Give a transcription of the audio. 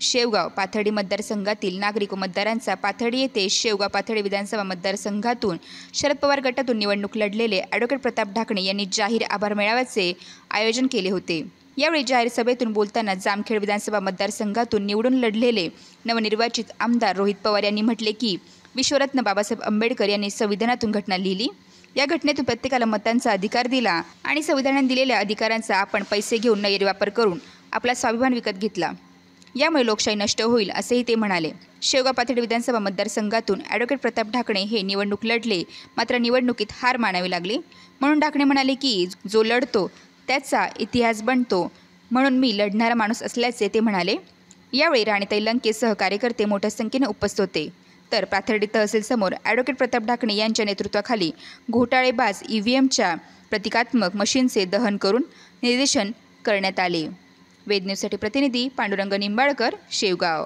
शेवगाव पाथर्डी मतदारसंघातील नागरिक व मतदारांचा पाथर्डी येथे शेवगाव पाथर्डी विधानसभा मतदारसंघातून शरद पवार गटातून निवडणूक लढलेले ॲडव्होकेट प्रताप ढाकणे यांनी जाहीर आभार मेळाव्याचे आयोजन केले होते। यावेळी जाहीर सभेतून बोलताना जामखेड विधानसभा मतदारसंघातून निवडून लढलेले नवनिर्वाचित आमदार रोहित पवार यांनी म्हटले की विश्वरत्न बाबासाहेब आंबेडकर यांनी संविधानातून घटना लिहिली। या घटनेतून प्रत्येकाला मतांचा अधिकार दिला आणि संविधानाने दिलेल्या अधिकारांचा आपण पैसे घेऊन गैरवापर करून आपला स्वाभिमान विकत घेतला। यामुळे लोकशाही नष्ट होईल असेही ते म्हणाले। शेवगाव पाथर्डी विधानसभा मतदारसंघातून ॲडव्होकेट प्रताप ढाकणे हे निवडणूक लढले, मात्र निवडणुकीत हार मानावी लागली। म्हणून ढाकणे म्हणाले की जो लढतो त्याचा इतिहास बनतो, म्हणून मी लढणारा माणूस असल्याचे ते म्हणाले। यावेळी राणीताई लंकेसह कार्यकर्ते मोठ्या संख्येने उपस्थित होते। तर पाथर्डी तहसील समोर ॲडव्होकेट प्रताप ढाकणे यांच्या नेतृत्वाखाली घोटाळेबाज EVMच्या प्रतिकात्मक मशीनचे दहन करून निदर्शन करण्यात आले। वेद न्यूजसाठी प्रतिनिधी पांडुरंग निंबाळकर, शेवगाव।